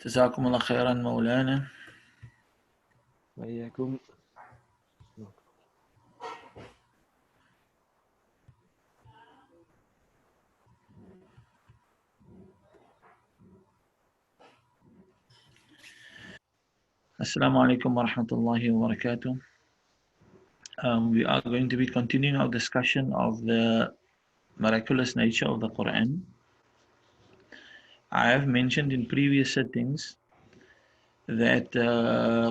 جزاكم الله خيرا مولانا. وإياكم. Assalamu alaikum wa rahmatullahi wa barakatuh. We are going to be continuing our discussion of the miraculous nature of the Quran. I have mentioned in previous settings that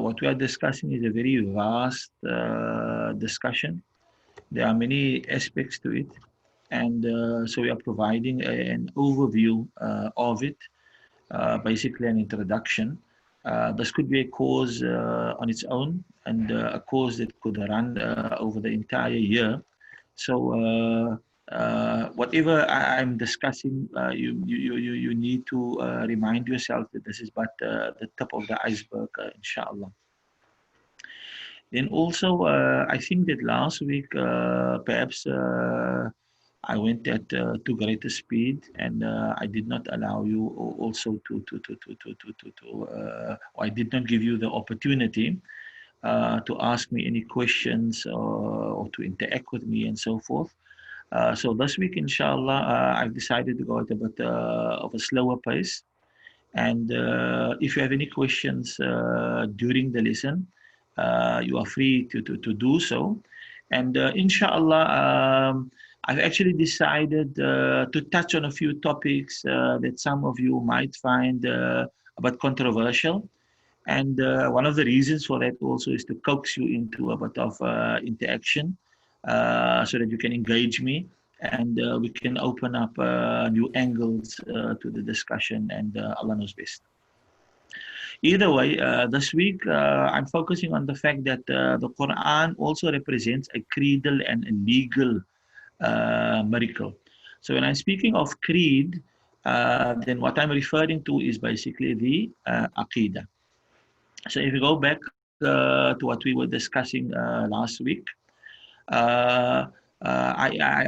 what we are discussing is a very vast discussion. There are many aspects to it, and so we are providing an overview of it, basically an introduction. This could be a course on its own, and a course that could run over the entire year. So whatever I'm discussing, you need to remind yourself that this is but the tip of the iceberg, inshallah. Then also, I think that last week, perhaps I went at too great a speed, and I did not allow you also I did not give you the opportunity to ask me any questions or to interact with me and so forth. So this week, inshallah, I've decided to go at a bit of a slower pace. And if you have any questions during the lesson, you are free to do so. And inshallah, I've actually decided to touch on a few topics that some of you might find a bit controversial. And one of the reasons for that also is to coax you into a bit of interaction so that you can engage me and we can open up new angles to the discussion, and Allah knows best. Either way, this week I'm focusing on the fact that the Quran also represents a credal and a legal miracle. So when I'm speaking of creed, then what I'm referring to is basically the Aqidah. So if you go back to what we were discussing last week, I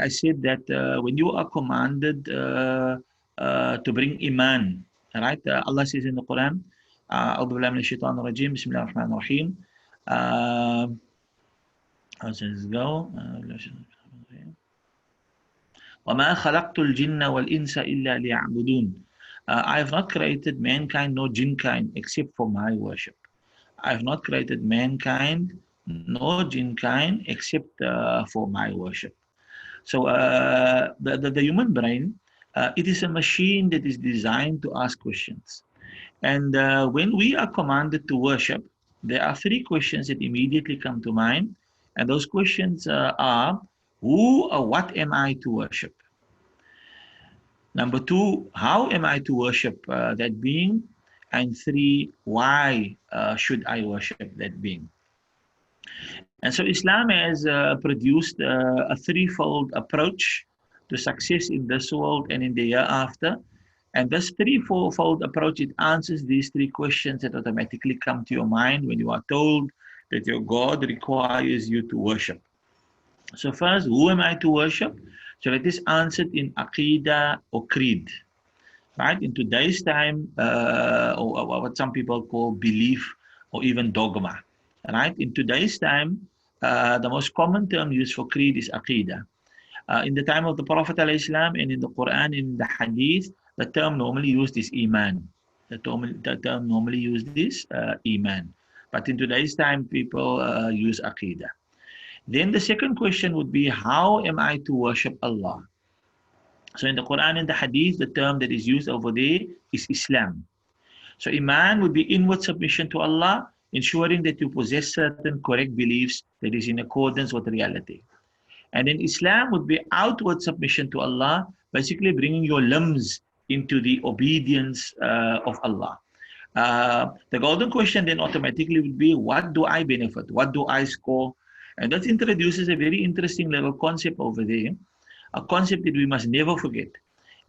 said that when you are commanded to bring Iman, right? Allah says in the Quran, أعوذ بالله من الشيطان الرجيم بسم الله الرحمن الرحيم. How does this go? وما خلقت الجن والإنس إلا ليعبدون. I have not created mankind nor jinnkind except for my worship. I have not created mankind nor jinnkind except for my worship. So the human brain, it is a machine that is designed to ask questions. And when we are commanded to worship, there are three questions that immediately come to mind. And those questions are, who or what am I to worship? Number two, how am I to worship that being? And three, why should I worship that being? And so Islam has produced a threefold approach to success in this world and in the hereafter. And this threefold approach, it answers these three questions that automatically come to your mind when you are told that your God requires you to worship. So first, who am I to worship? So that is answered in Aqidah or Creed. Right? In today's time, or what some people call belief or even dogma. Right? In today's time, the most common term used for creed is Aqidah. In the time of the Prophet ﷺ and in the Quran, in the Hadith, the term normally used is Iman. The term normally used is Iman. But in today's time, people use Aqidah. Then the second question would be, how am I to worship Allah? So in the Quran and the Hadith, the term that is used over there is Islam. So Iman would be inward submission to Allah, ensuring that you possess certain correct beliefs that is in accordance with reality. And then Islam would be outward submission to Allah, basically bringing your limbs into the obedience of Allah. The golden question then automatically would be, what do I benefit? What do I score? And that introduces a very interesting little concept over there, a concept that we must never forget.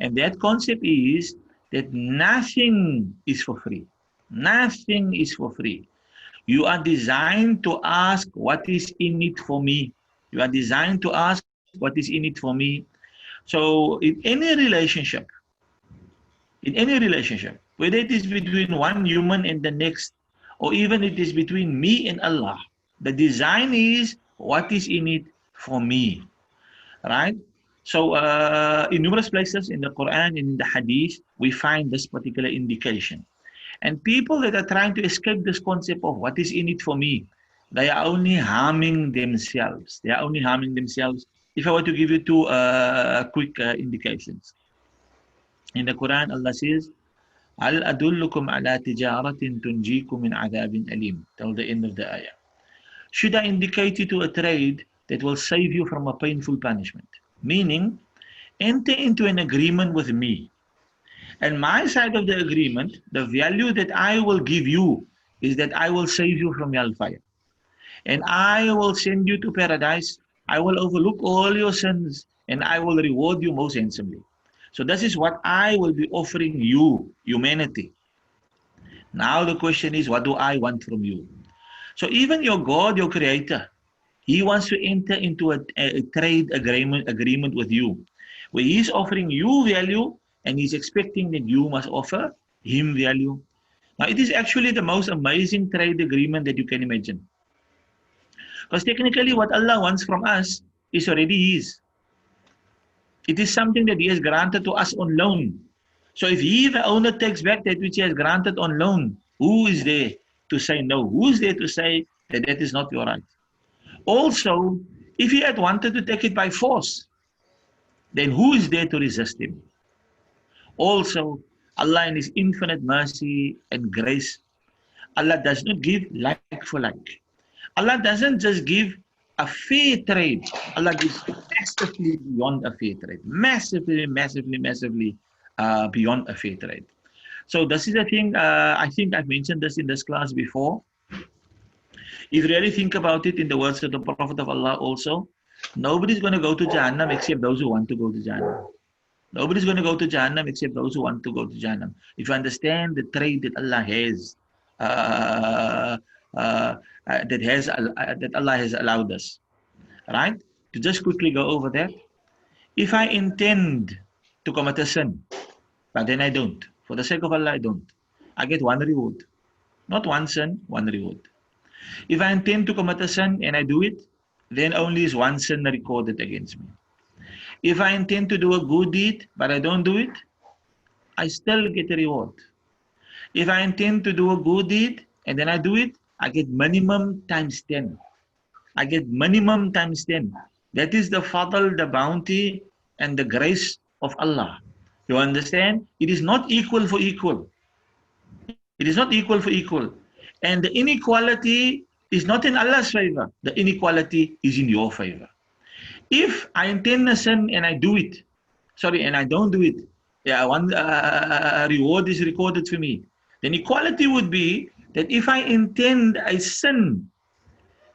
And that concept is that nothing is for free. Nothing is for free. You are designed to ask, what is in it for me? You are designed to ask, what is in it for me? So in any relationship, whether it is between one human and the next, or even it is between me and Allah. The design is what is in it for me, right? So, in numerous places in the Quran and in the Hadith, we find this particular indication. And people that are trying to escape this concept of what is in it for me, they are only harming themselves. They are only harming themselves. If I were to give you two quick indications. In the Quran, Allah says, هل أدلكم على تجارة تنجيكم من عذاب أليم, till the end of the ayah. Should I indicate you to a trade that will save you from a painful punishment? Meaning, enter into an agreement with me. And my side of the agreement, the value that I will give you is that I will save you from hellfire. And I will send you to paradise. I will overlook all your sins and I will reward you most handsomely. So this is what I will be offering you, humanity. Now the question is, what do I want from you? So even your God, your creator, he wants to enter into a trade agreement with you, where he's offering you value and he's expecting that you must offer him value. Now it is actually the most amazing trade agreement that you can imagine. Because technically what Allah wants from us is already his. It is something that he has granted to us on loan. So if he, the owner, takes back that which he has granted on loan, who is there to say no? Who is there to say that that is not your right? Also, if he had wanted to take it by force, then who is there to resist him? Also, Allah in his infinite mercy and grace, Allah does not give like for like. Allah doesn't just give a fair trade. Allah gives massively beyond a fair trade. Massively beyond a fair trade. So this is the thing, I think I've mentioned this in this class before. If you really think about it, in the words of the Prophet of Allah also, nobody's going to go to Jahannam except those who want to go to Jahannam. Nobody's going to go to Jahannam except those who want to go to Jahannam. If you understand the trade that Allah has, that Allah has allowed us, right? To just quickly go over that. If I intend to commit a sin, but then I don't, for the sake of Allah, I don't, I get one reward. Not one sin, one reward. If I intend to commit a sin and I do it, then only is one sin recorded against me. If I intend to do a good deed, but I don't do it, I still get a reward. If I intend to do a good deed and then I do it, I get minimum times 10. I get minimum times 10. That is the fadl, the bounty, and the grace of Allah. You understand? It is not equal for equal. It is not equal for equal. And the inequality is not in Allah's favor. The inequality is in your favor. If I intend a sin and I do it, and I don't do it, one reward is recorded for me. Then equality would be that if I intend a sin,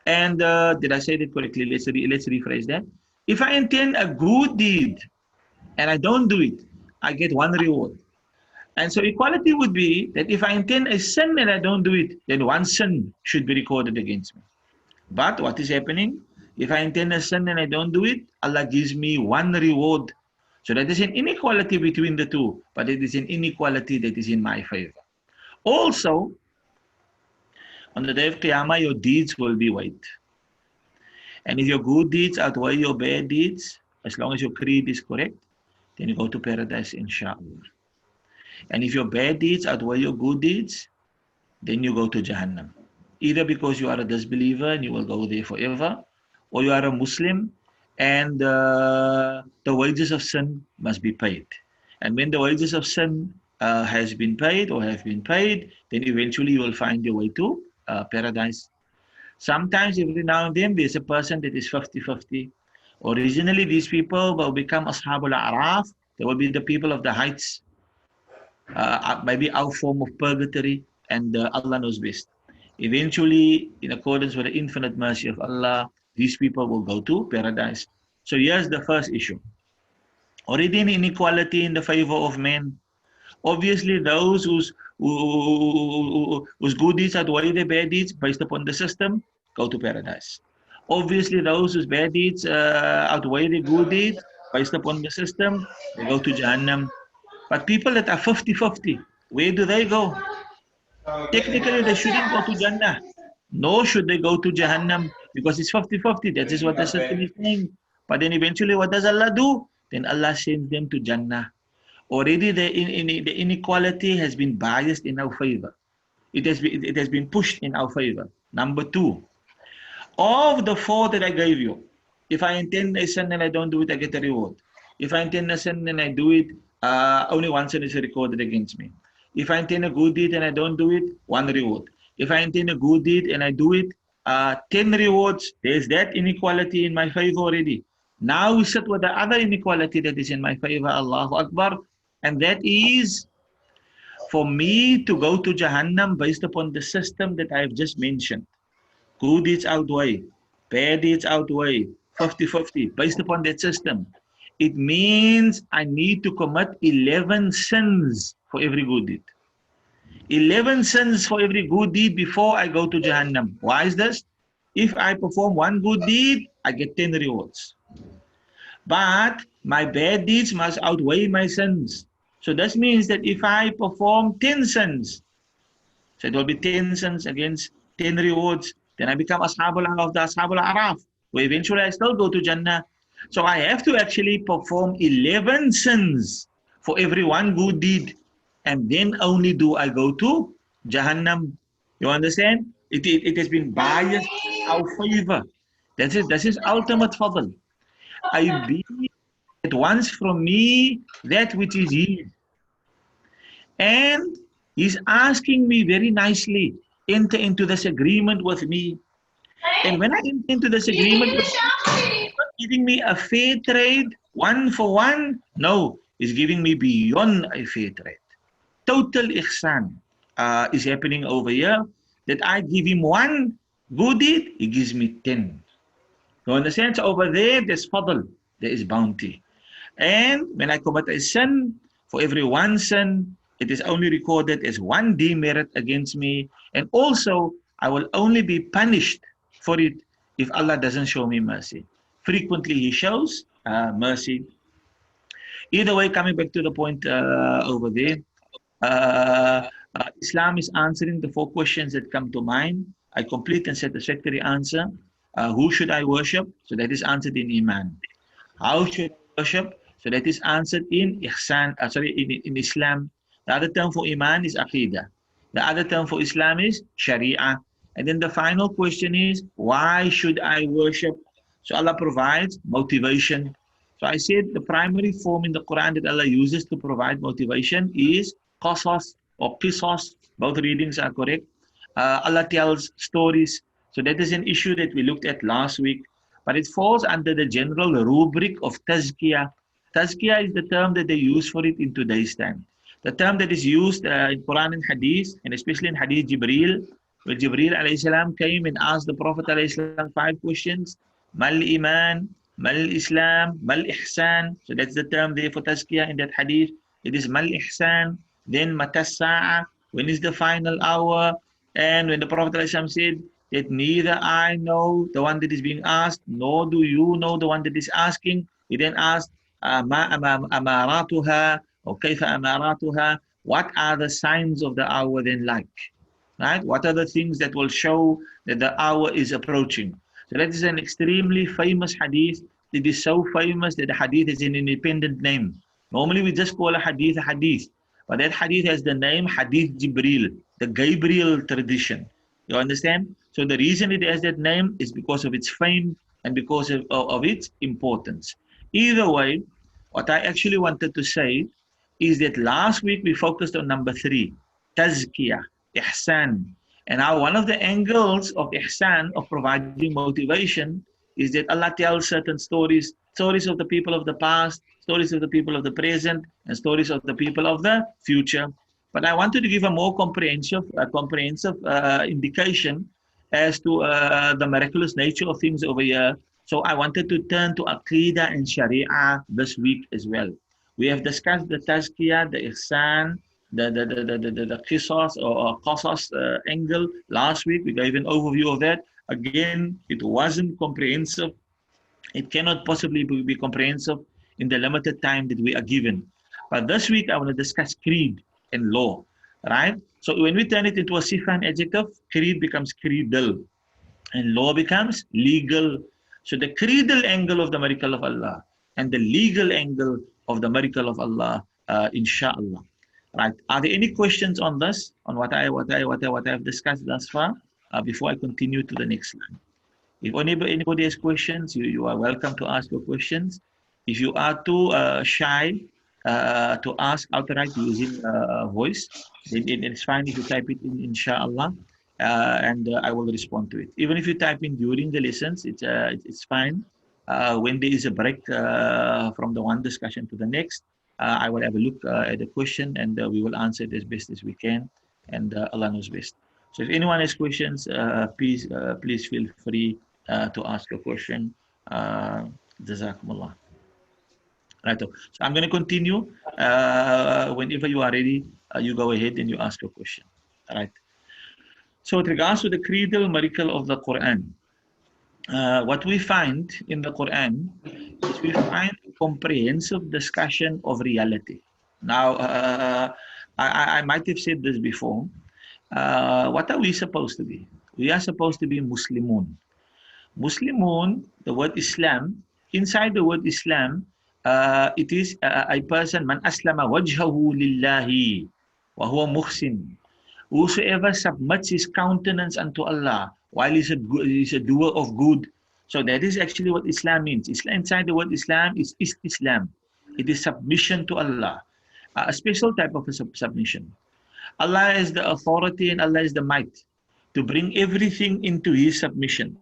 and did I say that correctly? Let's rephrase that. If I intend a good deed and I don't do it, I get one reward. And so equality would be that if I intend a sin and I don't do it, then one sin should be recorded against me. But what is happening? If I intend a sin and I don't do it, Allah gives me one reward. So that is an inequality between the two, but it is an inequality that is in my favor. Also, on the day of Qiyamah, your deeds will be weighed. And if your good deeds outweigh your bad deeds, as long as your creed is correct, then you go to paradise, inshallah. And if your bad deeds outweigh your good deeds, then you go to Jahannam. Either because you are a disbeliever and you will go there forever, or you are a Muslim and the wages of sin must be paid. And when the wages of sin has been paid or have been paid, then eventually you will find your way to paradise. Sometimes every now and then there's a person that is 50-50. Originally these people will become Ashabul A'raf. They will be the people of the heights. Maybe our form of purgatory, and Allah knows best. Eventually, in accordance with the infinite mercy of Allah, these people will go to paradise. So here's the first issue. Already an inequality in the favor of men. Obviously, those whose good deeds outweigh their bad deeds based upon the system, go to paradise. Obviously, those whose bad deeds outweigh their good deeds based upon the system, they go to Jahannam. But people that are 50-50, where do they go? Technically, they shouldn't go to Jannah. Nor should they go to Jahannam because it's 50-50. That is what the system is saying. But then eventually, what does Allah do? Then Allah sends them to Jannah. Already the inequality has been biased in our favor. It has been pushed in our favor. Number two, of the four that I gave you, if I intend a sin and I don't do it, I get a reward. If I intend a sin and I do it, only one sin is recorded against me. If I intend a good deed and I don't do it, one reward. If I intend a good deed and I do it, 10 rewards. There's that inequality in my favor already. Now we sit with the other inequality that is in my favor, Allahu Akbar, and that is for me to go to Jahannam based upon the system that I have just mentioned. Good deeds outweigh, bad deeds outweigh, 50-50, based upon that system. It means I need to commit 11 sins for every good deed. 11 sins for every good deed before I go to Jahannam. Why is this? If I perform one good deed, I get 10 rewards. But my bad deeds must outweigh my sins. So this means that if I perform 10 sins, so it will be 10 sins against 10 rewards, then I become Ashabul of the Ashabul Araf, where eventually I still go to Jannah. So I have to actually perform 11 sins for every one good deed, and then only do I go to Jahannam. You understand? It has been biased in our favor. This is ultimate fadl. I believe that wants from me that which is his. And he's asking me very nicely, enter into this agreement with me. And when I enter into this agreement with him, not giving me a fair trade, one for one. No, he's giving me beyond a fair trade. Total ihsan is happening over here. That I give him one good deed, he gives me 10. You understand? So over there, there's fadl, there is bounty. And when I commit a sin, for every one sin, it is only recorded as one demerit against me. And also, I will only be punished for it if Allah doesn't show me mercy. Frequently, He shows mercy. Either way, coming back to the point over there, Islam is answering the 4 questions that come to mind. A complete and satisfactory answer. Who should I worship? So that is answered in Iman. How should I worship? So that is answered in Ihsan, in Islam. The other term for Iman is Aqidah. The other term for Islam is Sharia. And then the final question is, why should I worship? So Allah provides motivation. So I said the primary form in the Quran that Allah uses to provide motivation is qasas or qisas. Both readings are correct. Allah tells stories. So that is an issue that we looked at last week. But it falls under the general rubric of tazkiyah. Tazkiyah is the term that they use for it in today's time. The term that is used in Quran and Hadith, and especially in Hadith Jibreel, where Jibreel alayhi salam came and asked the Prophet alayhi salam 5 questions. Mal iman, mal islam, mal ihsan. So that's the term there for tazkiyah in that hadith. It is mal ihsan, then matas sa'a, when is the final hour? And when the Prophet alayhi salam said that neither I know the one that is being asked, nor do you know the one that is asking, he then asked, ma amaratuha, or kayfa amaratuha, what are the signs of the hour then like? Right? What are the things that will show that the hour is approaching? So that is an extremely famous hadith. It is so famous that the hadith is an independent name. Normally we just call a hadith, but that hadith has the name Hadith Jibreel, the Gabriel tradition. You understand? So the reason it has that name is because of its fame and because of its importance. Either way, what I actually wanted to say is that last week we focused on number 3, tazkiyah, ihsan. And now one of the angles of ihsan, of providing motivation, is that Allah tells certain stories, stories of the people of the past, stories of the people of the present, and stories of the people of the future. But I wanted to give a more comprehensive indication as to the miraculous nature of things over here. So I wanted to turn to Aqidah and Sharia this week as well. We have discussed the Tazkiyah, the Ihsan, the Qisas or Qasas angle last week. We gave an overview of that. Again, it wasn't comprehensive. It cannot possibly be comprehensive in the limited time that we are given. But this week, I want to discuss creed and law. right? So when we turn it into a sifa and adjective, creed becomes credal, and law becomes legal. So the credal angle of the miracle of Allah and the legal angle of the miracle of Allah, inshallah. Right? Are there any questions on this, on what I have discussed thus far, before I continue to the next slide? If anybody has questions, you are welcome to ask your questions. If you are too shy to ask outright using voice, then it's fine if you type it in, inshallah, and I will respond to it. Even if you type in during the lessons, it's fine. When there is a break from the one discussion to the next, I will have a look at the question, and we will answer it as best as we can, and Allah knows best. So if anyone has questions, please feel free to ask a question. Jazakumullah. Right. So I'm going to continue. Whenever you are ready, you go ahead and you ask a question. Right. So with regards to the credal miracle of the Quran, what we find in the Quran is we find a comprehensive discussion of reality. Now, I might have said this before. What are we supposed to be? We are supposed to be Muslimun. Muslimun, the word Islam, inside the word Islam, it is a person, man aslama wajhahu lillahi wa huwa muhsin. Whosoever submits his countenance unto Allah while he's a doer of good. So that is actually what Islam means. Islam, inside the word Islam is Islam. It is submission to Allah, a special type of a submission. Allah is the authority and Allah is the might to bring everything into His submission.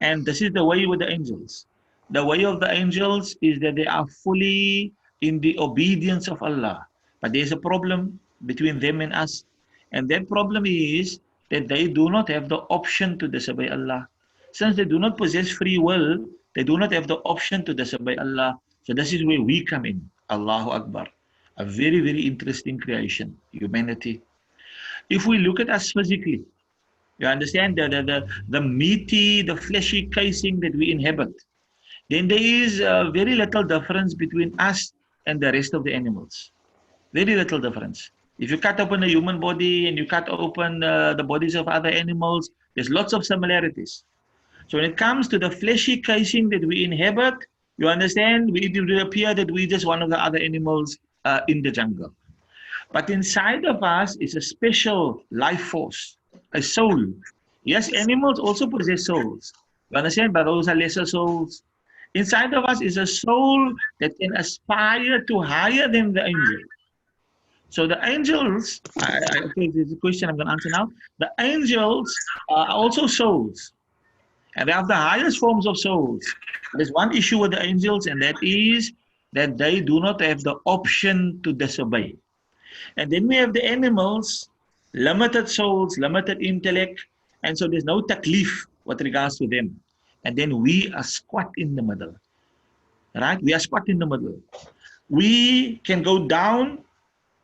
And this is the way with the angels. The way of the angels is that they are fully in the obedience of Allah. But there's a problem between them and us. And that problem is that they do not have the option to disobey Allah. Since they do not possess free will, they do not have the option to disobey Allah. So this is where we come in. Allahu Akbar. A very, very interesting creation, humanity. If we look at us physically, you understand the meaty, the fleshy casing that we inhabit, then there is very little difference between us and the rest of the animals. Very little difference. If you cut open a human body and you cut open the bodies of other animals, there's lots of similarities. So when it comes to the fleshy casing that we inhabit, you understand, it will appear that we're just one of the other animals in the jungle. But inside of us is a special life force, a soul. Yes, animals also possess souls. You understand? But those are lesser souls. Inside of us is a soul that can aspire to higher than the angel. So the angels, okay, there's a question I'm going to answer now. The angels are also souls. And they have the highest forms of souls. There's one issue with the angels, and that is that they do not have the option to disobey. And then we have the animals, limited souls, limited intellect, and so there's no taklif with regards to them. And then we are squat in the middle, right? We are squat in the middle. We can go down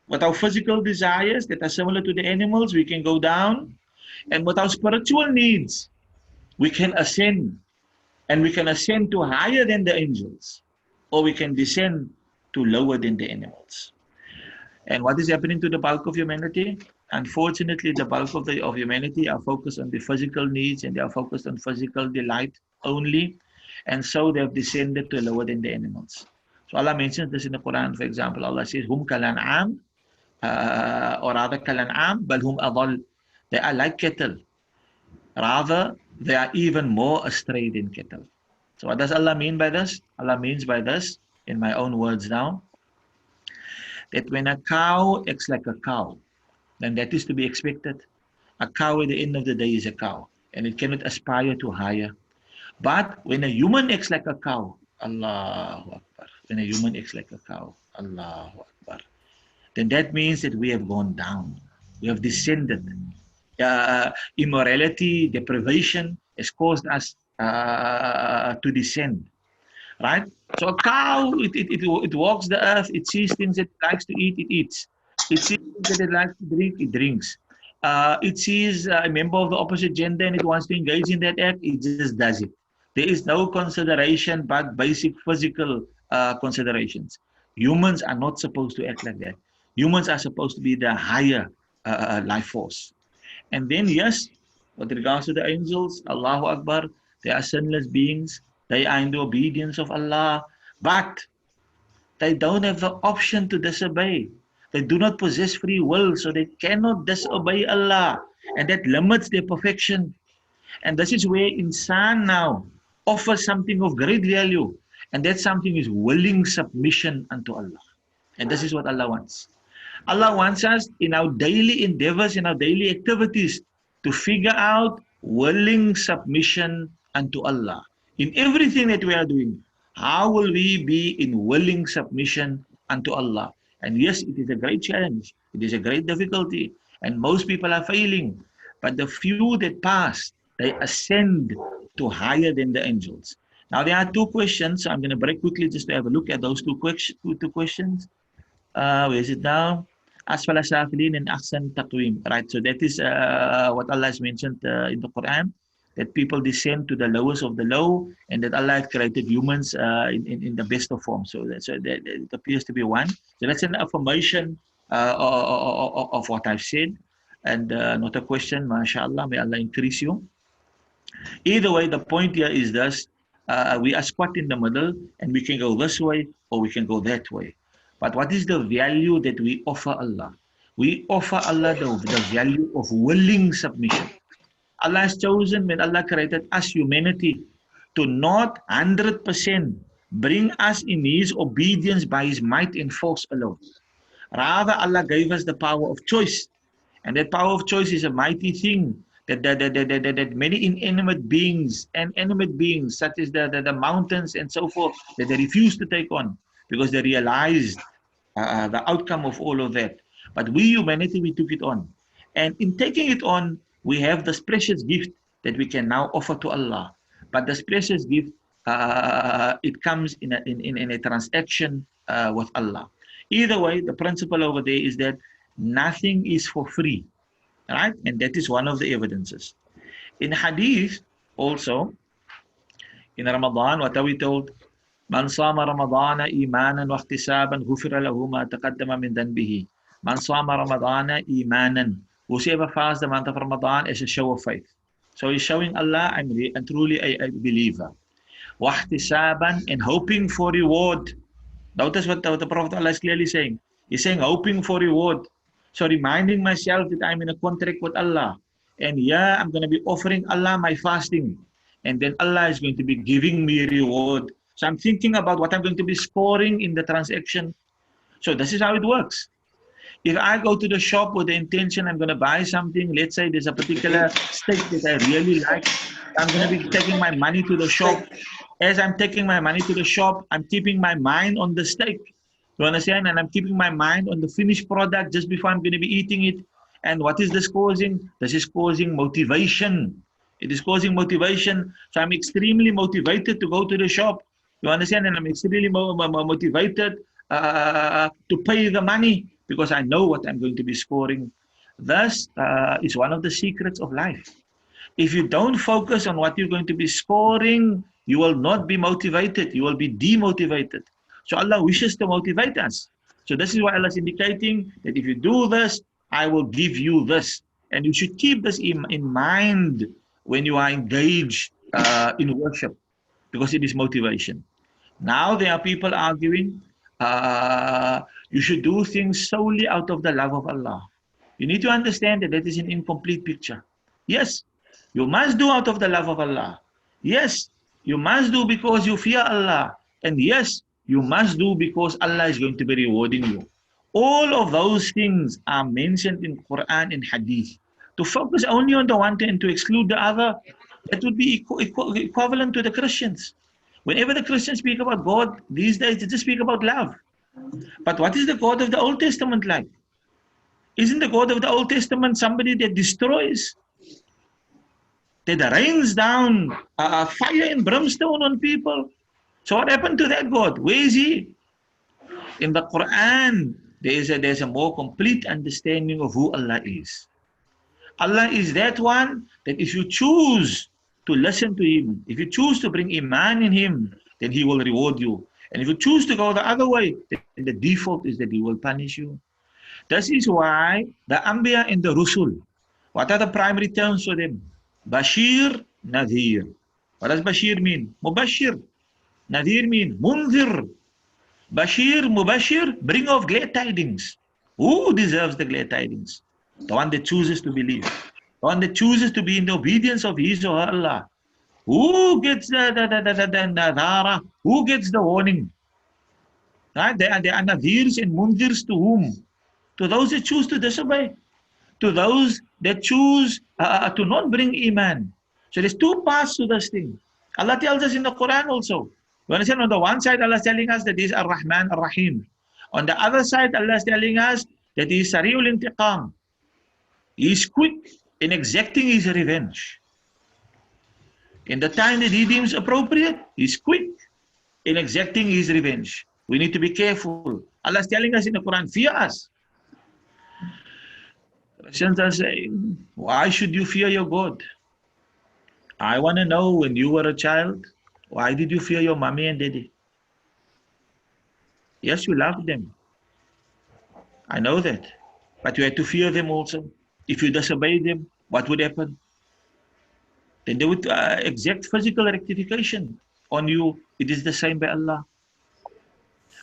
with our physical desires that are similar to the animals, we can go down. And with our spiritual needs, we can ascend. And we can ascend to higher than the angels, or we can descend to lower than the animals. And what is happening to the bulk of humanity? Unfortunately, the bulk of humanity are focused on the physical needs and they are focused on physical delight only. And so they have descended to lower than the animals. So Allah mentions this in the Quran, for example. Allah says, Hum kalan'am, or rather kalan'am, bal hum adal. They are like cattle. Rather, they are even more astray than cattle. So what does Allah mean by this? Allah means by this, in my own words now, that when a cow acts like a cow, then that is to be expected. A cow at the end of the day is a cow, and it cannot aspire to higher. But when a human acts like a cow, Allahu Akbar, when a human acts like a cow, Allahu Akbar, then that means that we have gone down. We have descended. Immorality, deprivation has caused us to descend. Right? So a cow, it walks the earth, it sees things that it likes to eat, it eats. It sees things that it likes to drink, it drinks. It sees a member of the opposite gender and it wants to engage in that act, it just does it. There is no consideration but basic physical considerations. Humans are not supposed to act like that. Humans are supposed to be the higher life force. And then, yes, with regards to the angels, Allahu Akbar, they are sinless beings. They are in the obedience of Allah. But they don't have the option to disobey. They do not possess free will, so they cannot disobey Allah. And that limits their perfection. And this is where insan now offers something of great value. And that something is willing submission unto Allah. And this is what Allah wants. Allah wants us in our daily endeavors, in our daily activities, to figure out willing submission unto Allah. In everything that we are doing, how will we be in willing submission unto Allah? And yes, it is a great challenge. It is a great difficulty. And most people are failing. But the few that pass, they ascend to higher than the angels. Now, there are two questions. So I'm going to break quickly just to have a look at those two questions. Where is it now? Asfala safilin and ahsan taqwim. Right, so that is what Allah has mentioned in the Quran, that people descend to the lowest of the low, and that Allah has created humans in the best of form. So that it appears to be one. So that's an affirmation of what I've said, and not a question. MashaAllah, may Allah increase you. Either way, the point here is this: we are squat in the middle, and we can go this way or we can go that way. But what is the value that we offer Allah? We offer Allah the value of willing submission. Allah has chosen, when Allah created us, humanity, to not 100% bring us in His obedience by His might and force alone. Rather, Allah gave us the power of choice. And that power of choice is a mighty thing that many inanimate beings and animate beings, such as the mountains and so forth, that they refuse to take on because they realized the outcome of all of that. But we, humanity, we took it on. And in taking it on, we have this precious gift that we can now offer to Allah. But this precious gift, it comes in a transaction with Allah. Either way, the principle over there is that nothing is for free, right? And that is one of the evidences. In Hadith, also, in Ramadan, what are we told? Man sama Ramadana imanan wa ihtisaban ghufira lahu ma taqaddama min dhanbihi. Man sama Ramadana imanan. Whosoever fasts the month of Ramadan is a show of faith. So he's showing Allah, I'm truly a believer. Wa ihtisaban, and hoping for reward. Notice what the Prophet Allah is clearly saying. He's saying hoping for reward. So reminding myself that I'm in a contract with Allah. And yeah, I'm going to be offering Allah my fasting. And then Allah is going to be giving me reward. So I'm thinking about what I'm going to be scoring in the transaction. So this is how it works. If I go to the shop with the intention I'm going to buy something, let's say there's a particular steak that I really like, I'm going to be taking my money to the shop. As I'm taking my money to the shop, I'm keeping my mind on the steak. You understand? And I'm keeping my mind on the finished product just before I'm going to be eating it. And what is this causing? This is causing motivation. It is causing motivation. So I'm extremely motivated to go to the shop. You understand? And I'm extremely motivated to pay the money because I know what I'm going to be scoring. Thus is one of the secrets of life. If you don't focus on what you're going to be scoring, you will not be motivated. You will be demotivated. So Allah wishes to motivate us. So this is why Allah is indicating that if you do this, I will give you this. And you should keep this in mind when you are engaged in worship, because it is motivation. Now there are people arguing, you should do things solely out of the love of Allah. You need to understand that that is an incomplete picture. Yes, you must do out of the love of Allah. Yes, you must do because you fear Allah. And yes, you must do because Allah is going to be rewarding you. All of those things are mentioned in Quran and Hadith. To focus only on the one and to exclude the other, that would be equivalent to the Christians. Whenever the Christians speak about God, these days they just speak about love. But what is the God of the Old Testament like? Isn't the God of the Old Testament somebody that destroys, that rains down fire and brimstone on people? So what happened to that God? Where is he? In the Quran, there's a more complete understanding of who Allah is. Allah is that one that if you choose to listen to Him, if you choose to bring Iman in Him, then He will reward you. And if you choose to go the other way, then the default is that He will punish you. This is why the Anbiya and the Rusul, what are the primary terms for them? Bashir, Nadir. What does Bashir mean? Mubashir. Nadir mean Munzir. Bashir, Mubashir, bring of glad tidings. Who deserves the glad tidings? The one that chooses to believe. The one that chooses to be in the obedience of his or her Allah. Who gets the nadara? Who gets the warning? Right? They are nadirs and munzirs to whom? To those that choose to disobey. To those that choose to not bring iman. So there's two parts to this thing. Allah tells us in the Quran also. You understand? On the one side, Allah is telling us that He is Ar-Rahman, Ar-Rahim. On the other side, Allah is telling us that He is Sari'ul Intiqam. He is quick in exacting His revenge. In the time that He deems appropriate, He is quick in exacting His revenge. We need to be careful. Allah is telling us in the Quran, fear us. Christians are saying, why should you fear your God? I want to know, when you were a child, why did you fear your mommy and daddy? Yes, you loved them. I know that. But you had to fear them also. If you disobeyed them, what would happen? Then they would exact physical rectification on you. It is the same by Allah.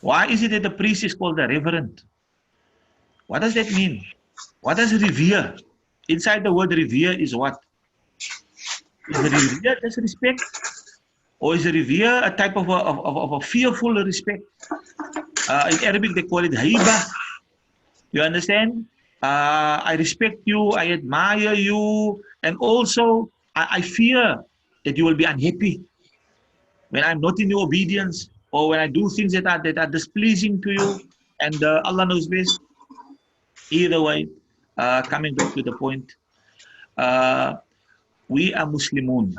Why is it that the priest is called the reverend? What does that mean? What does revere? Inside the word revere is what? Is revere just respect? Or is revere a type of a fearful respect? In Arabic, they call it haiba. You understand? I respect you, I admire you, and also I fear that you will be unhappy when I'm not in your obedience, or when I do things that are displeasing to you, and Allah knows best. Either way, coming back to the point, we are Muslimun,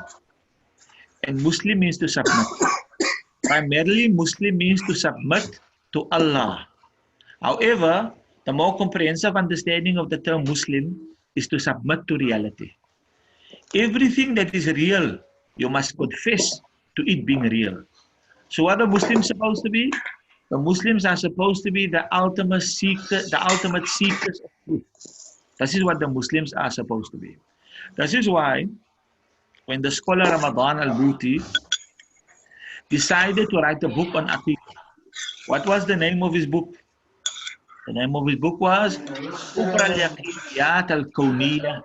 and Muslim means to submit. Primarily, Muslim means to submit to Allah. However, the more comprehensive understanding of the term Muslim is to submit to reality. Everything that is real, you must confess to it being real. So what are Muslims supposed to be? The Muslims are supposed to be the ultimate seekers of truth. This is what the Muslims are supposed to be. This is why when the scholar Ramadan al-Bhuti decided to write a book on Aqiqah, what was the name of his book? The name of his book was Kubra al-Yaqiniyat al-Kawniyah.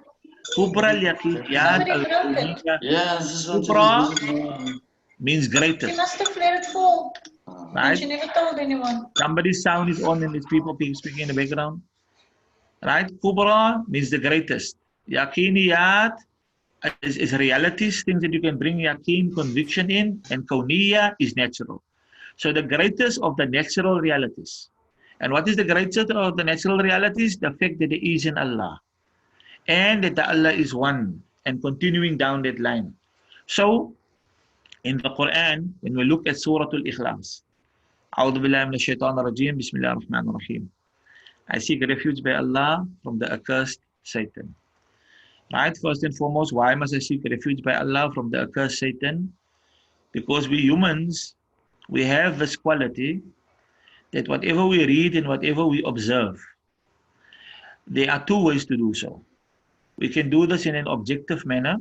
Kubra al-Yaqiniyat al-Kawniyah. Yeah, this is what Kubra means She greatest. must have let it fall. And Right? she never told anyone. Somebody's sound is on and there's people speaking in the background. Right? Kubra means the greatest. Yaqiniyat is realities, things that you can bring yaqeen, conviction in, and kawniyah is natural. So the greatest of the natural realities. And what is the greatest of the natural realities? The fact that there is an Allah. And that the Allah is one. And continuing down that line. So, in the Quran, when we look at Surah Al-Ikhlas, A'udhu billahi minash shaitanir rajeem, Bismillahir Rahmanir Rahim. I seek refuge by Allah from the accursed Satan. Right? First and foremost, why must I seek refuge by Allah from the accursed Satan? Because we humans, we have this quality that whatever we read and whatever we observe, there are two ways to do so. We can do this in an objective manner,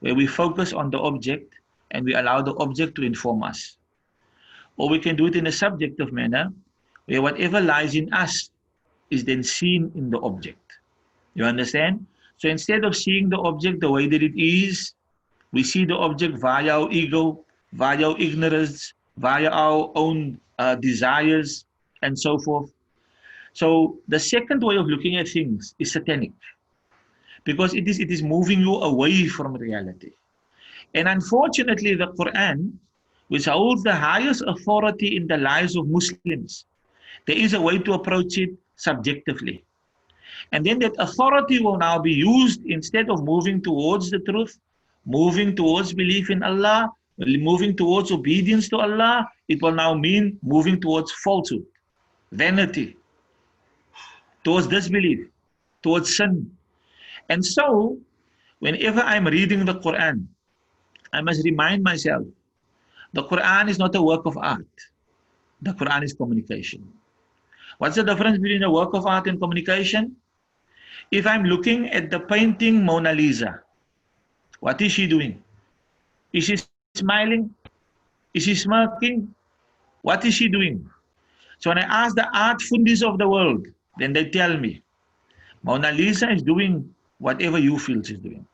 where we focus on the object and we allow the object to inform us. Or we can do it in a subjective manner, where whatever lies in us is then seen in the object. You understand? So instead of seeing the object the way that it is, we see the object via our ego, via our ignorance, via our own desires, and so forth. So the second way of looking at things is satanic, because it is moving you away from reality. And unfortunately, the Quran, which holds the highest authority in the lives of Muslims, there is a way to approach it subjectively. And then that authority will now be used, instead of moving towards the truth, moving towards belief in Allah, moving towards obedience to Allah, it will now mean moving towards falsehood, vanity, towards disbelief, towards sin. And so, whenever I'm reading the Quran, I must remind myself, the Quran is not a work of art. The Quran is communication. What's the difference between a work of art and communication? If I'm looking at the painting Mona Lisa, what is she doing? Is she smiling? Is she smirking? What is she doing? So when I ask the art fundis of the world, then they tell me, Mona Lisa is doing whatever you feel she's doing.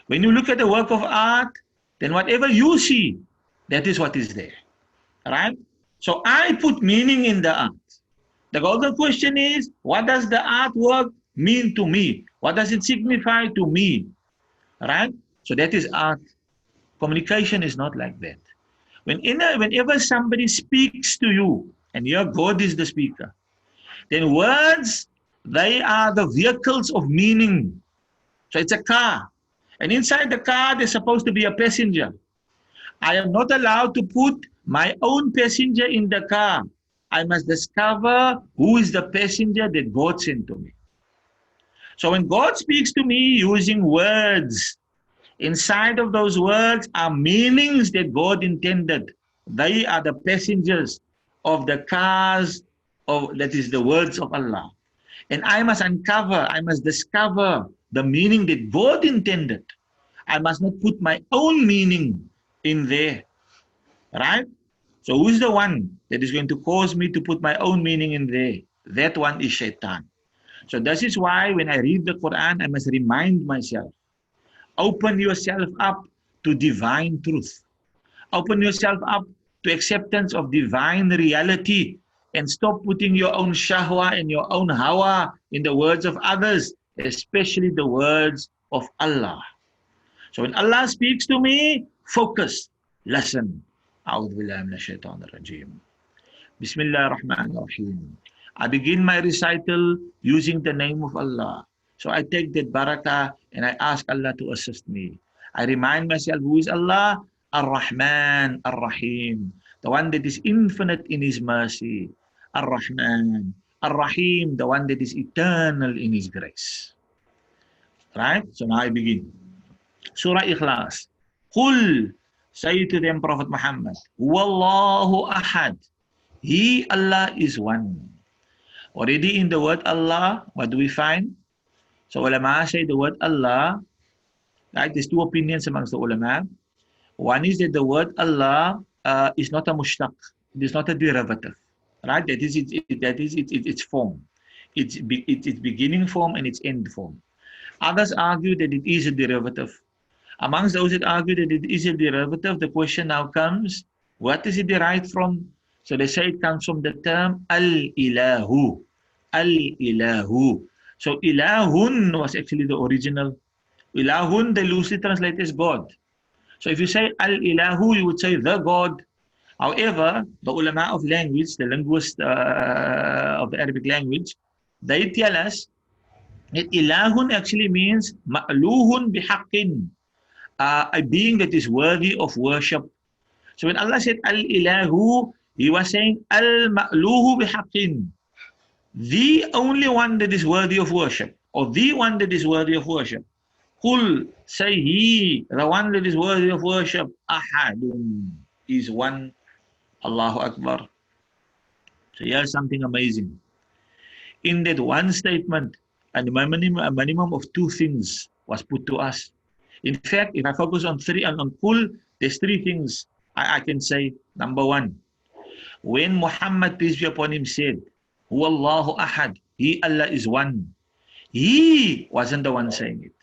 When you look at the work of art, then whatever you see, that is what is there. Right? So I put meaning in the art. The golden question is, what does the artwork mean to me? What does it signify to me? Right? So that is art. Communication is not like that. Whenever somebody speaks to you, and your God is the speaker, then words, they are the vehicles of meaning. So it's a car. And inside the car, there's supposed to be a passenger. I am not allowed to put my own passenger in the car. I must discover who is the passenger that God sent to me. So when God speaks to me using words, inside of those words are meanings that God intended. They are the passengers of the cars of that is the words of Allah. And I must uncover, I must discover the meaning that God intended. I must not put my own meaning in there. Right? So who is the one that is going to cause me to put my own meaning in there? That one is Shaitan. So this is why when I read the Quran, I must remind myself, open yourself up to divine truth. Open yourself up to acceptance of divine reality and stop putting your own shahwa and your own hawa in the words of others, especially the words of Allah. So when Allah speaks to me, focus, listen. أعوذ بالله من الشيطان الرجيم. بسم الله الرحمن الرحيم. I begin my recital using the name of Allah. So I take that barakah and I ask Allah to assist me. I remind myself who is Allah? Ar-Rahman, Ar-Rahim. The one that is infinite in His mercy. Ar-Rahman, Ar-Rahim. The one that is eternal in His grace. Right? So now I begin. Surah Ikhlas. Qul, say to them, Prophet Muhammad, Wallahu Ahad. He, Allah, is one. Already in the word Allah, what do we find? So ulama say the word Allah, right? There's two opinions amongst the ulama. One is that the word Allah is not a mushtaq. It is not a derivative, right? That is its form. It's beginning form and its end form. Others argue that it is a derivative. Amongst those that argue that it is a derivative, the question now comes, what is it derived from? So they say it comes from the term al-ilahu. Al-ilahu. So ilahun was actually the original. Ilahun, they loosely translate as God. So if you say al-ilahu, you would say the God. However, the ulama of language, the linguists of the Arabic language, they tell us that ilahun actually means ma'luhun bihaqqin, a being that is worthy of worship. So when Allah said al-ilahu, He was saying al-ma'luhu bihaqqin, the only one that is worthy of worship, or the one that is worthy of worship. Qul, say He, the one that is worthy of worship, ahadun, is one. Allahu Akbar. So here's something amazing. In that one statement, a minimum of two things was put to us. In fact, if I focus on three and on Qul, there's three things I can say. Number one, when Muhammad, peace be upon him, said, Huwallahu Ahad, He, Allah, is one, he wasn't the one saying it.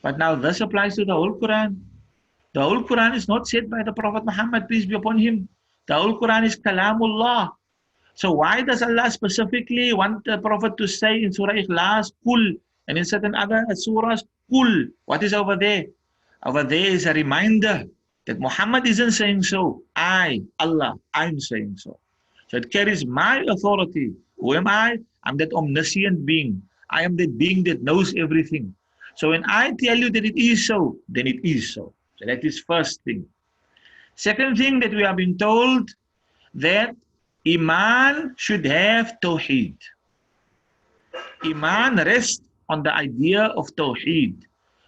But now this applies to the whole Quran. The whole Quran is not said by the Prophet Muhammad, peace be upon him. The whole Quran is Kalamullah. So why does Allah specifically want the Prophet to say in Surah Ikhlas, Qul, and in certain other surahs, Qul? What is over there? Over there is a reminder that Muhammad isn't saying so. I, Allah, I'm saying so. So it carries my authority. Who am I? I'm that omniscient being. I am that being that knows everything. So when I tell you that it is so, then it is so. So that is first thing. Second thing that we have been told, that Iman should have Tawheed. Iman rests on the idea of Tawheed,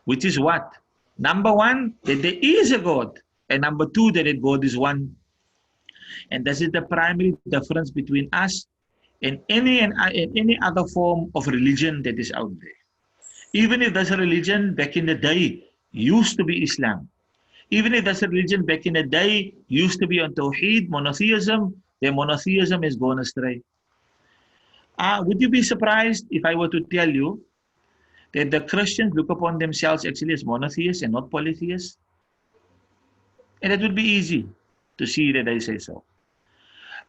which is what? Number one, that there is a God. And number two, that God is one. And this is the primary difference between us in any other form of religion that is out there. Even if there's a religion back in the day used to be Islam, even if there's a religion back in the day used to be on Tawheed, monotheism, their monotheism has gone astray. Would you be surprised if I were to tell you that the Christians look upon themselves actually as monotheists and not polytheists? And it would be easy to see that they say so.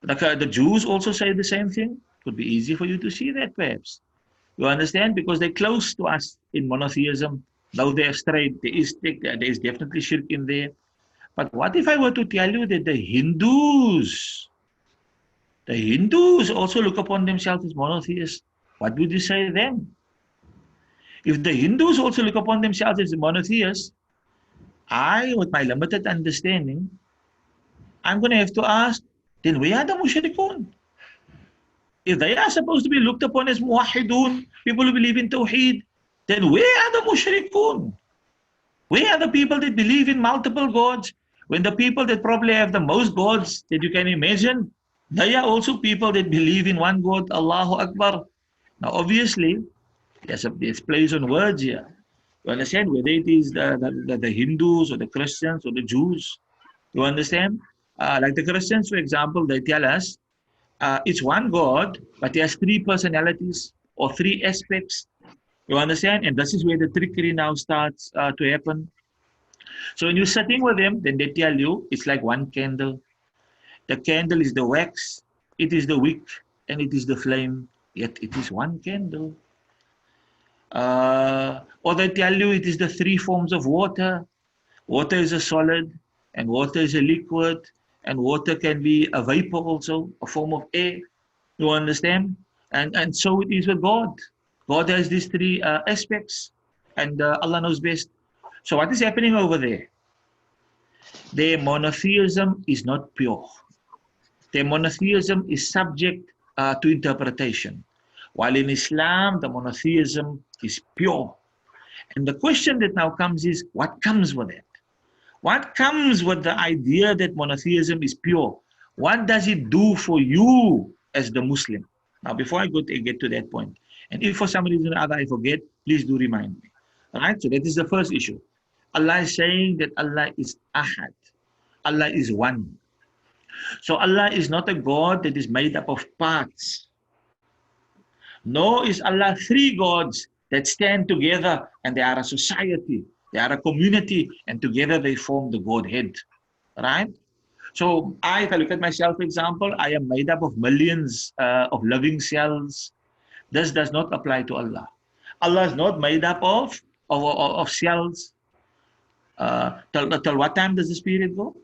The Jews also say the same thing. It would be easy for you to see that perhaps. You understand? Because they're close to us in monotheism. Though they're straight, there is definitely shirk in there. But what if I were to tell you that the Hindus also look upon themselves as monotheists? What would you say then? If the Hindus also look upon themselves as monotheists, with my limited understanding, I'm going to have to ask, then where are the mushrikun? If they are supposed to be looked upon as muwahidun, people who believe in Tawheed, then where are the mushrikun? Where are the people that believe in multiple gods? When the people that probably have the most gods that you can imagine, they are also people that believe in one God, Allahu Akbar. Now, obviously, there's plays on words here. You understand? Whether it is the Hindus or the Christians or the Jews. You understand? Like the Christians, for example, they tell us it's one God, but he has three personalities or three aspects. You understand? And this is where the trickery now starts to happen. So when you're sitting with them, then they tell you it's like one candle. The candle is the wax, it is the wick, and it is the flame. Yet it is one candle. Or they tell you it is the three forms of water. Water is a solid, and water is a liquid, and water can be a vapor also, a form of air. You understand? And so it is with God. God has these three aspects, and Allah knows best. So what is happening over there? Their monotheism is not pure. Their monotheism is subject to interpretation. While in Islam, the monotheism is pure. And the question that now comes is, what comes with it? What comes with the idea that monotheism is pure? What does it do for you as the Muslim? Now, before I get to that point, and if for some reason or other I forget, please do remind me. All right, so that is the first issue. Allah is saying that Allah is Ahad. Allah is one. So Allah is not a God that is made up of parts. Nor is Allah three gods that stand together and they are a society, they are a community, and together they form the Godhead. Right? So if I look at myself, for example, I am made up of millions of living cells. This does not apply to Allah. Allah is not made up of cells. Till what time does the spirit go?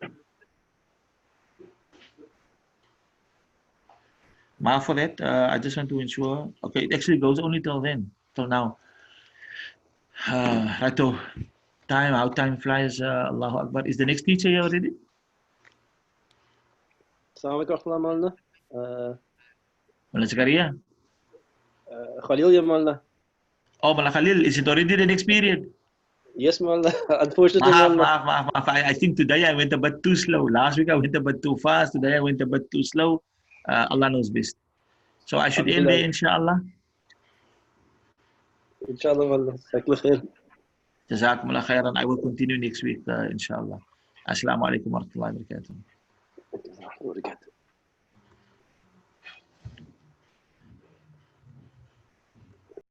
For that, I just want to ensure. Okay, it actually goes only till then, till now. Rato, how time flies. Allahu Akbar. Is the next teacher here already? Assalamualaikum malna. Mala Zakaria? Khalil ya malna. Oh, Mala Khalil, is it already the next period? Yes malna. Unfortunately malna. I think today I went a bit too slow. Last week I went a bit too fast. Today I went a bit too slow. Allah knows best. So I should end there, inshallah. Inshallah malna. Jazakallah khair. Jazakumullah khairan. I will continue next week, inshallah. Assalamu alaikum wa rahmatullahi wa barakatuh.